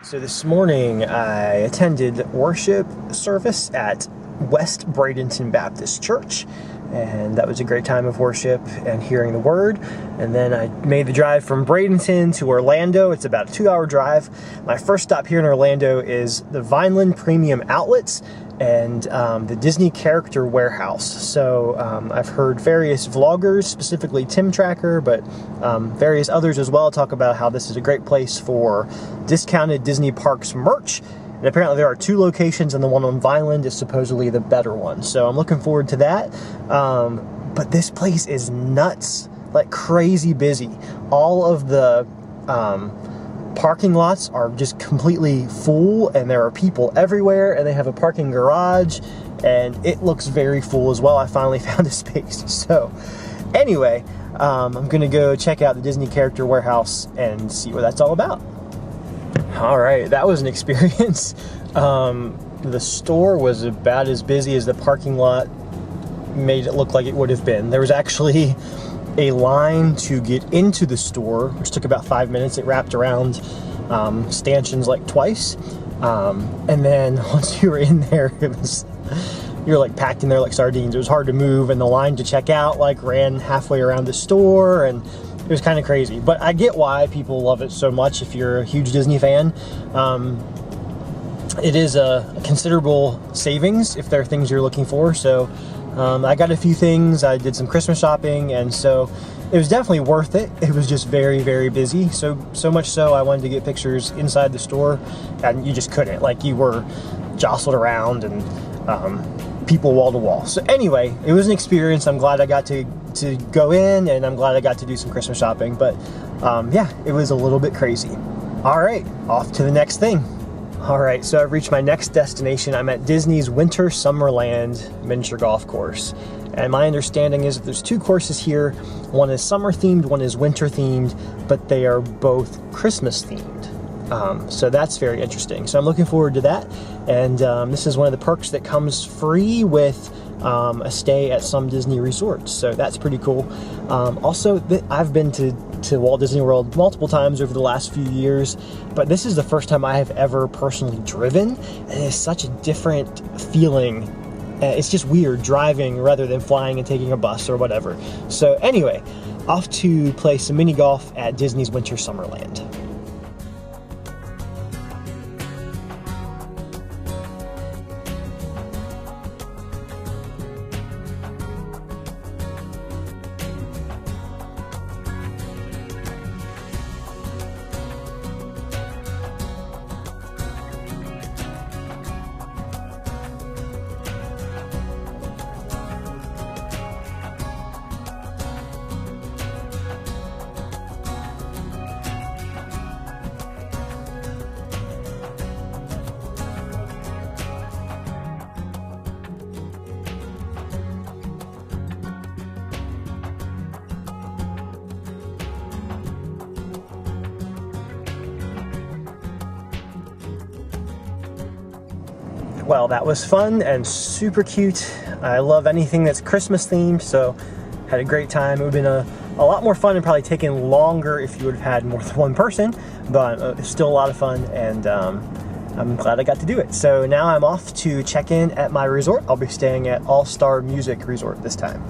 So this morning I attended worship service at West Bradenton Baptist Church, and that was a great time of worship and hearing the word. And then I made the drive from Bradenton to Orlando. It's about a 2-hour drive. My first stop here in Orlando is the Vineland Premium Outlets and the Disney Character Warehouse. So I've heard various vloggers, specifically Tim Tracker, but various others as well, talk about how this is a great place for discounted Disney Parks merch. And apparently there are 2 locations, and the one on Vineland is supposedly the better one. So I'm looking forward to that. But this place is nuts, like crazy busy. All of the parking lots are just completely full, and there are people everywhere, and they have a parking garage, and it looks very full as well. I finally found a space. So anyway, I'm going to go check out the Disney Character Warehouse and see what that's all about. All right, that was an experience. The store was about as busy as the parking lot made it look like it would have been. There was actually a line to get into the store, which took about 5 minutes. It wrapped around stanchions like twice. And then once you were in there, you were like packed in there like sardines. It was hard to move, and the line to check out like ran halfway around the store, and it was kind of crazy. But I get why people love it so much if you're a huge Disney fan. It is a considerable savings if there are things you're looking for. So I got a few things. I did some Christmas shopping, and so it was definitely worth it. It was just very, very busy. So much so I wanted to get pictures inside the store, and you just couldn't. Like, you were jostled around and people wall to wall. So anyway, it was an experience. I'm glad I got to go in, and I'm glad I got to do some Christmas shopping. But yeah, it was a little bit crazy. All right, off to the next thing. All right, so I've reached my next destination. I'm at Disney's Winter Summerland miniature golf course. And my understanding is that there's 2 courses here. One is summer themed, one is winter themed, but they are both Christmas themed. So that's very interesting. So I'm looking forward to that. And this is one of the perks that comes free with a stay at some Disney resorts. So that's pretty cool. Also, I've been to Walt Disney World multiple times over the last few years, but this is the first time I have ever personally driven, and it's such a different feeling. It's just weird driving rather than flying and taking a bus or whatever. So anyway, off to play some mini golf at Disney's Winter Summerland. Well, that was fun and super cute. I love anything that's Christmas themed, so had a great time. It would have been a lot more fun and probably taken longer if you would have had more than one person, but still a lot of fun, and I'm glad I got to do it. So now I'm off to check in at my resort. I'll be staying at All-Star Music Resort this time.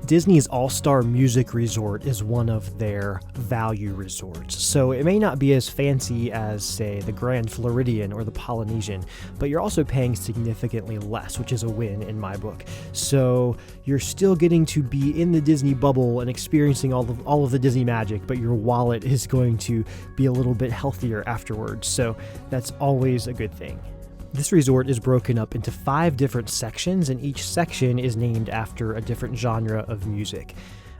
Disney's All-Star Music Resort is one of their value resorts, so it may not be as fancy as, say, the Grand Floridian or the Polynesian, but you're also paying significantly less, which is a win in my book. So you're still getting to be in the Disney bubble and experiencing all of the Disney magic, but your wallet is going to be a little bit healthier afterwards, so that's always a good thing. This resort is broken up into 5 different sections, and each section is named after a different genre of music.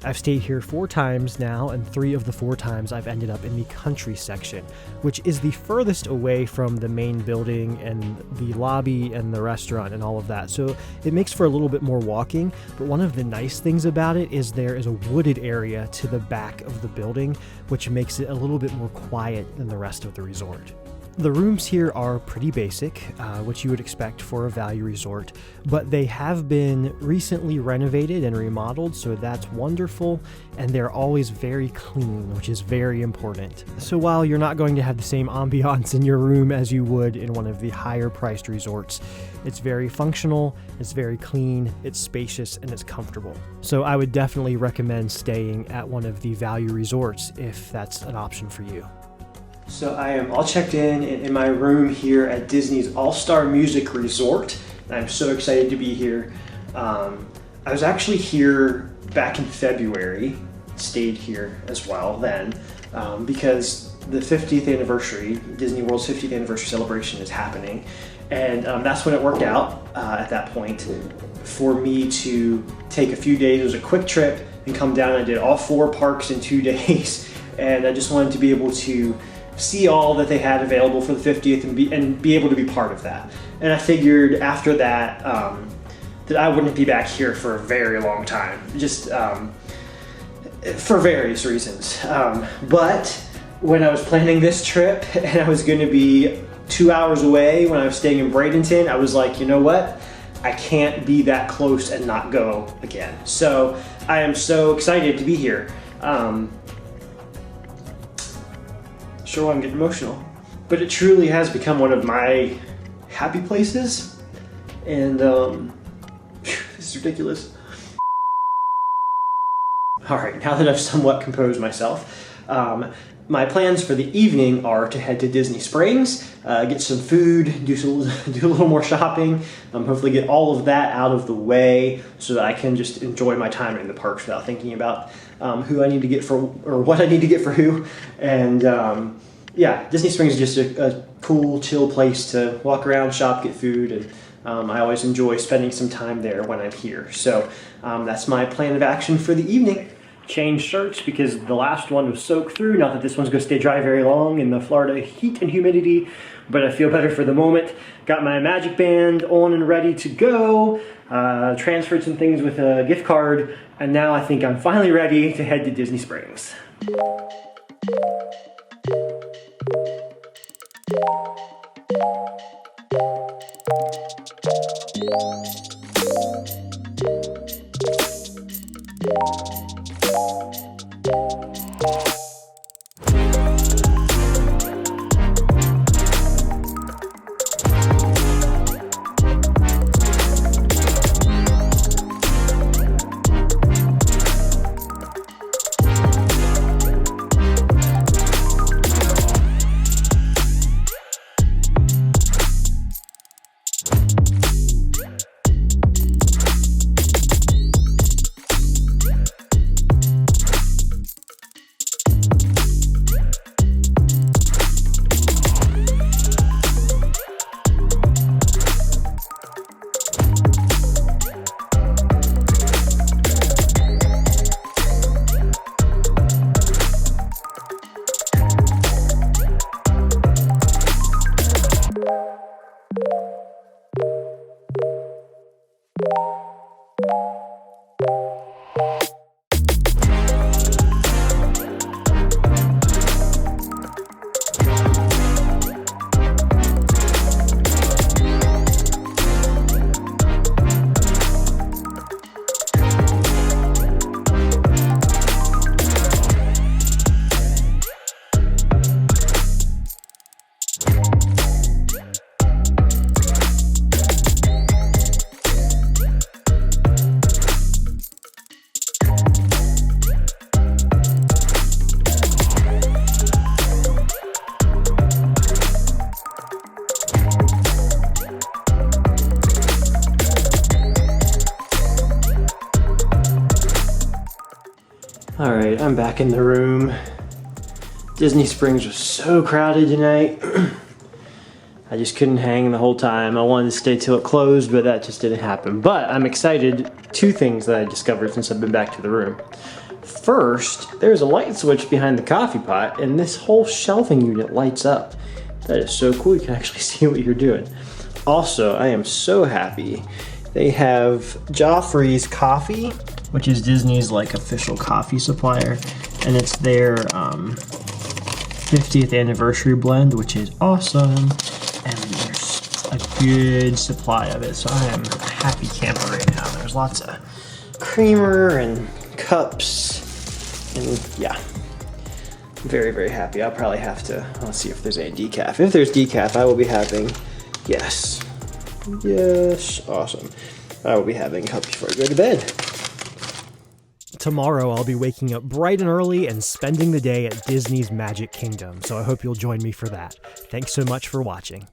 I've stayed here 4 times now, and 3 of the 4 times I've ended up in the country section, which is the furthest away from the main building and the lobby and the restaurant and all of that. So it makes for a little bit more walking, but one of the nice things about it is there is a wooded area to the back of the building, which makes it a little bit more quiet than the rest of the resort. The rooms here are pretty basic, what you would expect for a value resort, but they have been recently renovated and remodeled, so that's wonderful, and they're always very clean, which is very important. So while you're not going to have the same ambiance in your room as you would in one of the higher priced resorts, it's very functional, it's very clean, it's spacious, and it's comfortable. So I would definitely recommend staying at one of the value resorts if that's an option for you. So I am all checked in my room here at Disney's All-Star Music Resort. And I'm so excited to be here. I was actually here back in February, stayed here as well then, because the 50th anniversary, Disney World's 50th anniversary celebration is happening. And that's when it worked out at that point for me to take a few days. It was a quick trip and come down. I did all 4 parks in 2 days. And I just wanted to be able to see all that they had available for the 50th and be able to be part of that. And I figured after that that I wouldn't be back here for a very long time, just for various reasons. But when I was planning this trip and I was going to be 2 hours away when I was staying in Bradenton, I was like, you know what? I can't be that close and not go again. So I am so excited to be here. Sure, I'm getting emotional, but it truly has become one of my happy places, and this is ridiculous. All right, now that I've somewhat composed myself, my plans for the evening are to head to Disney Springs, get some food, do a little more shopping, hopefully get all of that out of the way so that I can just enjoy my time in the parks without thinking about who I need to get for, or what I need to get for who. And yeah, Disney Springs is just a cool, chill place to walk around, shop, get food, and I always enjoy spending some time there when I'm here. So that's my plan of action for the evening. Change shirts because the last one was soaked through. Not that this one's going to stay dry very long in the Florida heat and humidity, but I feel better for the moment. Got my Magic Band on and ready to go. Transferred some things with a gift card, and now I think I'm finally ready to head to Disney Springs. All right, I'm back in the room. Disney Springs was so crowded tonight. I just couldn't hang the whole time. I wanted to stay till it closed, but that just didn't happen. But I'm excited. 2 things that I discovered since I've been back to the room. First, there's a light switch behind the coffee pot, and this whole shelving unit lights up. That is so cool. You can actually see what you're doing. Also, I am so happy. They have Joffrey's Coffee, which is Disney's like official coffee supplier, and it's their 50th anniversary blend, which is awesome. And there's a good supply of it, so I am a happy camper right now. There's lots of creamer and cups, and yeah, very, very happy. I'll probably have to, let's see if there's any decaf. If there's decaf, I will be having, yes, awesome. I will be having a cup before I go to bed. Tomorrow I'll be waking up bright and early and spending the day at Disney's Magic Kingdom, so I hope you'll join me for that. Thanks so much for watching.